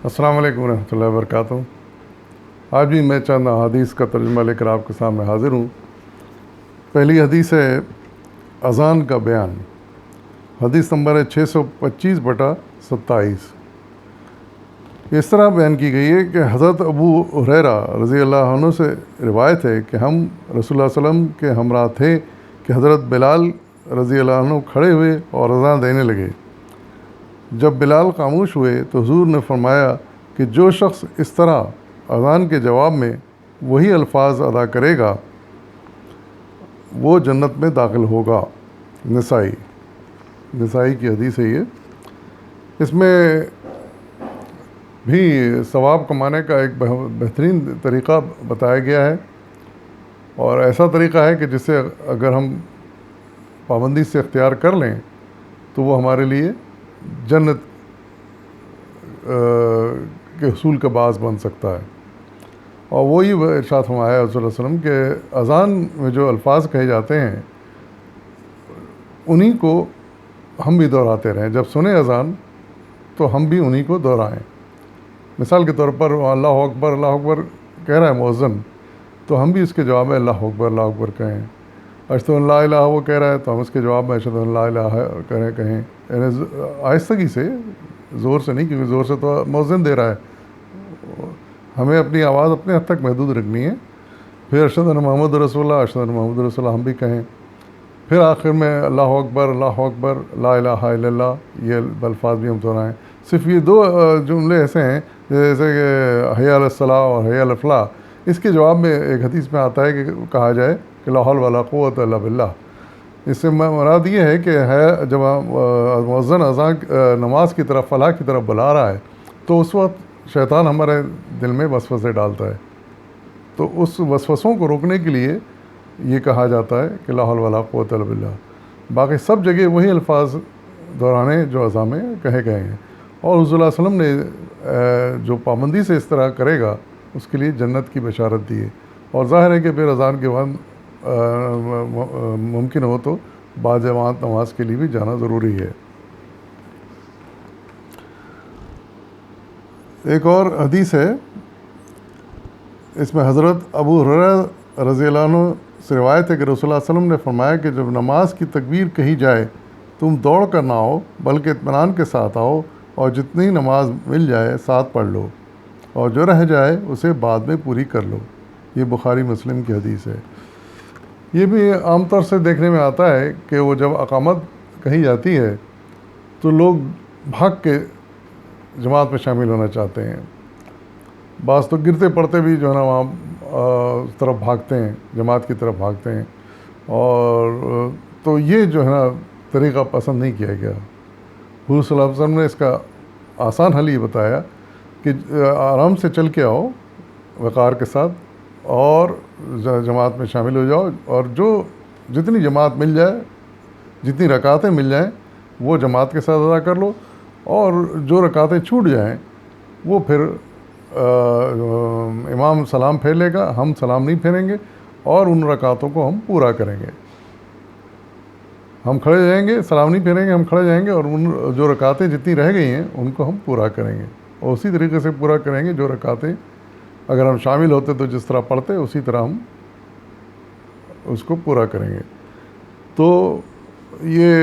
السلام علیکم ورحمۃ اللہ وبرکاتہ۔ آج بھی میں چند احادیث کا ترجمہ لے کر آپ کے سامنے حاضر ہوں۔ پہلی حدیث ہے اذان کا بیان۔ حدیث نمبر ہے 625/27۔ اس طرح بیان کی گئی ہے کہ حضرت ابو ہریرہ رضی اللہ عنہ سے روایت ہے کہ ہم رسول اللہ صلی اللہ علیہ وسلم کے ہمراہ تھے کہ حضرت بلال رضی اللہ عنہ کھڑے ہوئے اور اذان دینے لگے۔ جب بلال خاموش ہوئے تو حضور نے فرمایا کہ جو شخص اس طرح اذان کے جواب میں وہی الفاظ ادا کرے گا وہ جنت میں داخل ہوگا۔ نسائی کی حدیث ہے یہ۔ اس میں بھی ثواب کمانے کا ایک بہترین طریقہ بتایا گیا ہے، اور ایسا طریقہ ہے کہ جسے اگر ہم پابندی سے اختیار کر لیں تو وہ ہمارے لیے جنت کے حصول کا باعث بن سکتا ہے۔ اور وہی ارشاد فرمایا ہے صلی اللہ علیہ وسلم کہ اذان میں جو الفاظ کہے جاتے ہیں انہی کو ہم بھی دہراتے رہیں۔ جب سنیں اذان تو ہم بھی انہی کو دہرائیں۔ مثال کے طور پر اللہ اکبر کہہ رہا ہے مؤذن، تو ہم بھی اس کے جواب میں اللہ اکبر کہیں۔ اشہد ان لا الہ وہ کہہ رہا ہے تو ہم اس کے جواب میں اشہد ان لا الہ کہیں، یعنی آہستگی سے، زور سے نہیں، کیونکہ زور سے تو مؤذن دے رہا ہے۔ ہمیں اپنی آواز اپنے حد تک محدود رکھنی ہے۔ پھر اشہد ان محمد رسول اللہ ہم بھی کہیں۔ پھر آخر میں اللہ اکبر لا الہ الا اللہ، یہ الفاظ بھی ہم دہرائیں۔ صرف یہ دو جملے ایسے ہیں جیسے کہ حی علی الصلاۃ اور حی علی الفلاح، اس کے جواب میں ایک حدیث میں آتا ہے کہ کہا جائے کہ لا حول ولا قوۃ الا باللہ۔ اس سے مراد یہ ہے کہ جب مؤذن اذان نماز کی طرف، فلاح کی طرف بلا رہا ہے تو اس وقت شیطان ہمارے دل میں وسوسے ڈالتا ہے، تو اس وسوسوں کو روکنے کے لیے یہ کہا جاتا ہے کہ لا حول ولا قوۃ الا باللہ۔ باقی سب جگہ وہی الفاظ دہرانے جو اذان میں کہے گئے ہیں، اور حضور صلی اللہ علیہ وسلم نے جو پابندی سے اس طرح کرے گا اس کے لیے جنت کی بشارت دی ہے۔ اور ظاہر ہے کہ پھر اذان کے بعد ممکن ہو تو باجماعت نماز کے لیے بھی جانا ضروری ہے۔ ایک اور حدیث ہے، اس میں حضرت ابو ہریرہ رضی اللہ عنہ سے روایت ہے کہ رسول اللہ صلی اللہ علیہ وسلم نے فرمایا کہ جب نماز کی تکبیر کہی جائے تم دوڑ کر نہ آؤ بلکہ اطمینان کے ساتھ آؤ، اور جتنی نماز مل جائے ساتھ پڑھ لو، اور جو رہ جائے اسے بعد میں پوری کر لو۔ یہ بخاری مسلم کی حدیث ہے۔ یہ بھی عام طور سے دیکھنے میں آتا ہے کہ وہ جب اقامت کہی جاتی ہے تو لوگ بھاگ کے جماعت میں شامل ہونا چاہتے ہیں۔ بعض تو گرتے پڑتے بھی جو ہے نا وہاں طرف بھاگتے ہیں، جماعت کی طرف بھاگتے ہیں، اور تو یہ جو ہے نا طریقہ پسند نہیں کیا گیا۔ حضور صلی اللہ علیہ وسلم نے اس کا آسان حل یہ بتایا کہ آرام سے چل کے آؤ وقار کے ساتھ، اور جماعت میں شامل ہو جاؤ، اور جو جتنی جماعت مل جائے، جتنی رکعتیں مل جائیں وہ جماعت کے ساتھ ادا کر لو، اور جو رکعتیں چھوٹ جائیں وہ پھر امام سلام پھیر لے گا، ہم سلام نہیں پھیریں گے، اور ان رکعتوں کو ہم پورا کریں گے۔ ہم کھڑے جائیں گے، سلام نہیں پھیریں گے، ہم کھڑے جائیں گے، اور ان جو رکعتیں جتنی رہ گئی ہیں ان کو ہم پورا کریں گے، اور اسی طریقے سے پورا کریں گے۔ جو رکعتیں اگر ہم شامل ہوتے تو جس طرح پڑھتے اسی طرح ہم اس کو پورا کریں گے۔ تو یہ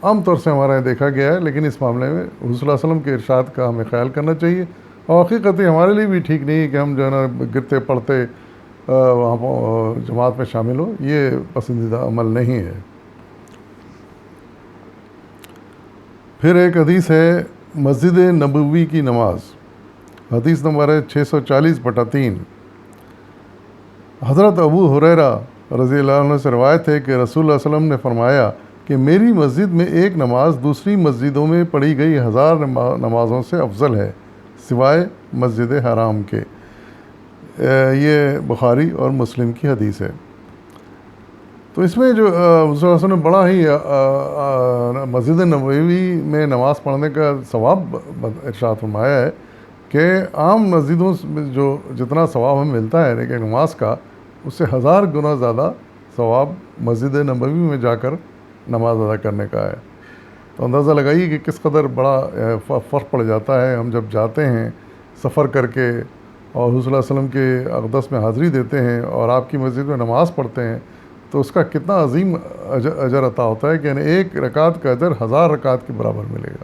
عام طور سے ہمارے یہاں دیکھا گیا ہے، لیکن اس معاملے میں حضور صلی اللہ علیہ وسلم کے ارشاد کا ہمیں خیال کرنا چاہیے، اور حقیقت ہمارے لیے بھی ٹھیک نہیں ہے کہ ہم جو ہے نا گرتے پڑتے وہاں جماعت میں شامل ہو، یہ پسندیدہ عمل نہیں ہے۔ پھر ایک حدیث ہے مسجد نبوی کی نماز۔ حدیث نمبر ہے 640/3۔ حضرت ابو ہریرہ رضی اللہ عنہ سے روایت ہے کہ رسول اللہ صلی اللہ علیہ وسلم نے فرمایا کہ میری مسجد میں ایک نماز دوسری مسجدوں میں پڑھی گئی 1000 نمازوں سے افضل ہے سوائے مسجد حرام کے۔ یہ بخاری اور مسلم کی حدیث ہے۔ تو اس میں جو حضور صلی اللہ علیہ وسلم نے بڑا ہی مسجد نبوی میں نماز پڑھنے کا ثواب ارشاد فرمایا ہے کہ عام مسجدوں میں جو جتنا ثواب ہمیں ملتا ہے لیکن نماز کا، اس سے 1000 گنا زیادہ ثواب مسجد نبوی میں جا کر نماز ادا کرنے کا ہے۔ تو اندازہ لگائیے کہ کس قدر بڑا فرق پڑ جاتا ہے ہم جب جاتے ہیں سفر کر کے اور حضور صلی اللہ علیہ وسلم کے اقدس میں حاضری دیتے ہیں اور آپ کی مسجد میں نماز پڑھتے ہیں، تو اس کا کتنا عظیم اجر عطا ہوتا ہے کہ یعنی ایک رکعت کا اجر 1000 رکعت کے برابر ملے گا۔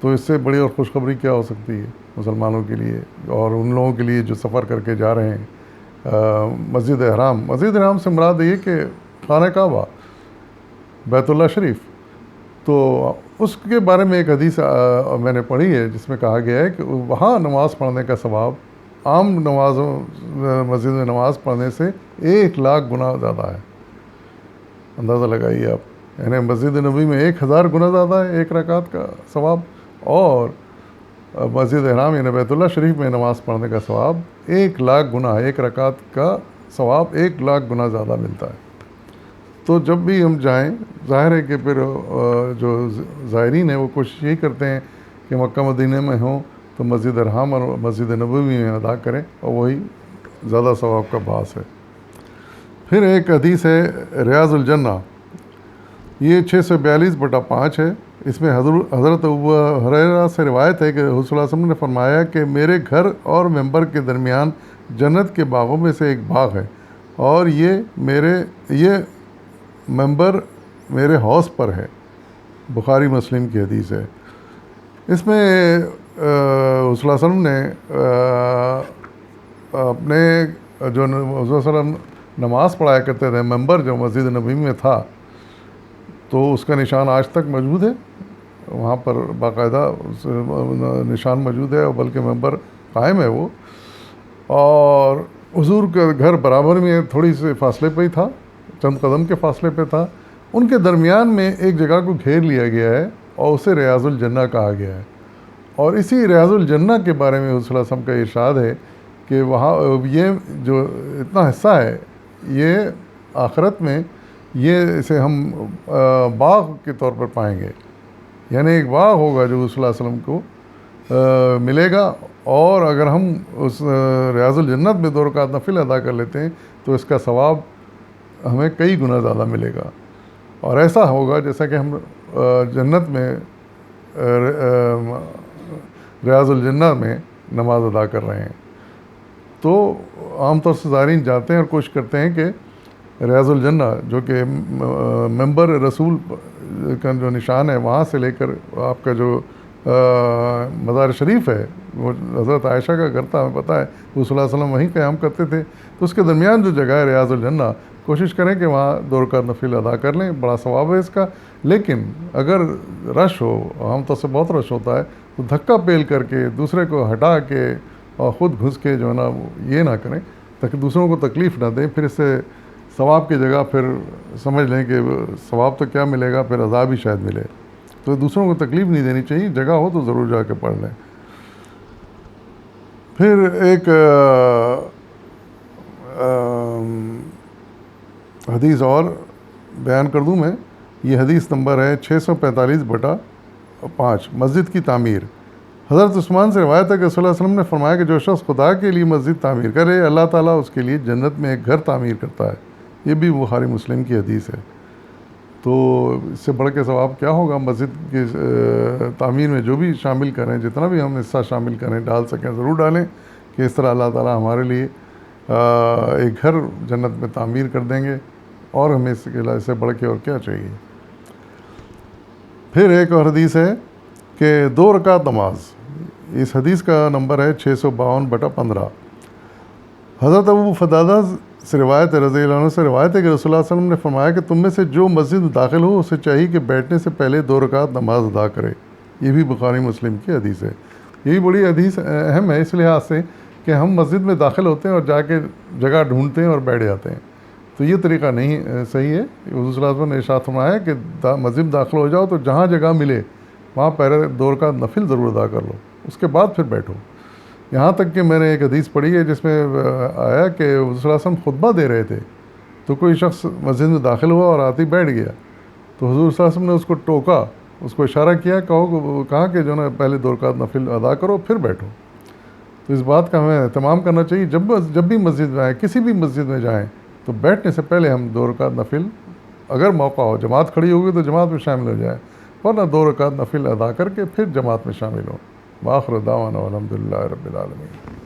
تو اس سے بڑی اور خوشخبری کیا ہو سکتی ہے مسلمانوں کے لیے اور ان لوگوں کے لیے جو سفر کر کے جا رہے ہیں۔ مسجد احرام سے مراد یہ کہ خانہ کعبہ، بیت اللہ شریف، تو اس کے بارے میں ایک حدیث میں نے پڑھی ہے جس میں کہا گیا ہے کہ وہاں نماز پڑھنے کا ثواب عام مسجد میں نماز پڑھنے سے 1,00,000 گنا زیادہ ہے۔ اندازہ لگائیے آپ، یعنی مسجد نبوی میں 1000 گنا زیادہ ہے ایک رکعت کا ثواب، اور مسجد احرام یعنی بیت اللہ شریف میں نماز پڑھنے کا ثواب 1,00,000 گنا ہے، ایک رکعت کا ثواب 1,00,000 گنا زیادہ ملتا ہے۔ تو جب بھی ہم جائیں، ظاہر ہے کہ پھر جو زائرین ہیں وہ کوشش یہی کرتے ہیں کہ مکہ مدینہ میں ہوں تو مسجد احرام اور مسجد نبوی میں ادا کریں، اور وہی زیادہ ثواب کا باعث ہے۔ پھر ایک حدیث ہے ریاض الجنہ، یہ 642/5 ہے۔ اس میں حضرت ابو ہریرہ سے روایت ہے کہ حضور صلی اللہ علیہ وسلم نے فرمایا کہ میرے گھر اور ممبر کے درمیان جنت کے باغوں میں سے ایک باغ ہے، اور یہ ممبر میرے حوض پر ہے۔ بخاری مسلم کی حدیث ہے۔ اس میں حضور صلی اللہ علیہ وسلم نے اپنے جو حضور صلی اللہ علیہ وسلم نماز پڑھایا کرتے تھے، ممبر جو مسجد نبوی میں تھا، تو اس کا نشان آج تک موجود ہے، وہاں پر باقاعدہ نشان موجود ہے، اور بلکہ ممبر قائم ہے وہ، اور حضور کا گھر برابر میں تھوڑی سی فاصلے پہ ہی تھا، چند قدم کے فاصلے پہ تھا۔ ان کے درمیان میں ایک جگہ کو گھیر لیا گیا ہے اور اسے ریاض الجنہ کہا گیا ہے، اور اسی ریاض الجنہ کے بارے میں حضور صلی اللہ علیہ وسلم کا ارشاد ہے کہ وہاں یہ جو اتنا حصہ ہے، یہ آخرت میں اسے ہم باغ کے طور پر پائیں گے، یعنی ایک باغ ہوگا جو صلی اللہ علیہ وسلم کو ملے گا، اور اگر ہم اس ریاض الجنت میں 2 رکعت نفل ادا کر لیتے ہیں تو اس کا ثواب ہمیں کئی گنا زیادہ ملے گا، اور ایسا ہوگا جیسا کہ ہم جنت میں ریاض الجنہ میں نماز ادا کر رہے ہیں۔ تو عام طور سے زائرین جاتے ہیں اور کوشش کرتے ہیں کہ ریاض الجنہ جو کہ ممبر رسول کا جو نشان ہے، وہاں سے لے کر آپ کا جو مزار شریف ہے، وہ حضرت عائشہ کا گھر تھا، ہمیں پتہ ہے وہ صلی اللہ علیہ وسلم وہیں قیام کرتے تھے، تو اس کے درمیان جو جگہ ہے ریاض الجنہ، کوشش کریں کہ وہاں 2 رکعت نفل ادا کر لیں، بڑا ثواب ہے اس کا۔ لیکن اگر رش ہو، عام طور سے بہت رش ہوتا ہے، تو دھکا پیل کر کے دوسرے کو ہٹا کے اور خود گھس کے جو ہے نا یہ نہ کریں تاکہ دوسروں کو تکلیف نہ دیں، پھر اس سے ثواب کی جگہ پھر سمجھ لیں کہ ثواب تو کیا ملے گا، پھر عذاب ہی شاید ملے۔ تو دوسروں کو تکلیف نہیں دینی چاہیے، جگہ ہو تو ضرور جا کے پڑھ لیں۔ پھر ایک حدیث اور بیان کر دوں میں، یہ حدیث نمبر ہے 645/5، مسجد کی تعمیر۔ حضرت عثمان سے روایت ہے کہ صلی اللہ علیہ وسلم نے فرمایا کہ جو شخص خدا کے لیے مسجد تعمیر کرے، اللہ تعالیٰ اس کے لیے جنت میں ایک گھر تعمیر کرتا ہے۔ یہ بھی بخاری مسلم کی حدیث ہے۔ تو اس سے بڑھ کے ثواب کیا ہوگا؟ مسجد کی تعمیر میں جو بھی شامل کریں، جتنا بھی ہم حصہ شامل کریں، ڈال سکیں ضرور ڈالیں، کہ اس طرح اللہ تعالیٰ ہمارے لیے ایک گھر جنت میں تعمیر کر دیں گے، اور ہمیں اس سے بڑھ کے اور کیا چاہیے۔ پھر ایک اور حدیث ہے کہ 2 رکعت نماز، اس حدیث کا نمبر ہے 652/15۔ حضرت ابو فدادہ سے روایت ہے، رضی اللہ عنہ سے روایت ہے کہ رسول اللہ صلی اللہ علیہ وسلم نے فرمایا کہ تم میں سے جو مسجد میں داخل ہو اسے چاہیے کہ بیٹھنے سے پہلے 2 رکعت نماز ادا کرے۔ یہ بھی بخاری مسلم کی حدیث ہے۔ یہی بڑی حدیث اہم ہے اس لحاظ سے کہ ہم مسجد میں داخل ہوتے ہیں اور جا کے جگہ ڈھونڈتے ہیں اور بیٹھ جاتے ہیں، تو یہ طریقہ نہیں صحیح ہے۔ حضور صلی اللہ علیہ وسلم نے ارشاد فرمایا کہ مسجد داخل ہو جاؤ تو جہاں جگہ ملے وہاں پہلے 2 رکعت نفل ضرور ادا کر لو، اس کے بعد پھر بیٹھو۔ یہاں تک کہ میں نے ایک حدیث پڑھی ہے جس میں آیا کہ حضور صلی اللہ علیہ وسلم خطبہ دے رہے تھے، تو کوئی شخص مسجد میں داخل ہوا اور آتے ہی بیٹھ گیا، تو حضور صلی اللہ علیہ وسلم نے اس کو ٹوکا، اس کو اشارہ کیا، کہا کہ جو نا پہلے 2 رکعت نفل ادا کرو پھر بیٹھو۔ تو اس بات کا ہمیں اہتمام کرنا چاہیے، جب بھی مسجد میں آئیں، کسی بھی مسجد میں جائیں، تو بیٹھنے سے پہلے ہم 2 رکعت نفل، اگر موقع ہو، جماعت کھڑی ہوگی تو جماعت میں شامل ہو جائے، ورنہ 2 رکعت نفل ادا کر کے پھر جماعت میں شامل ہوں۔ وآخر دعوانا الحمدللہ رب العالمین۔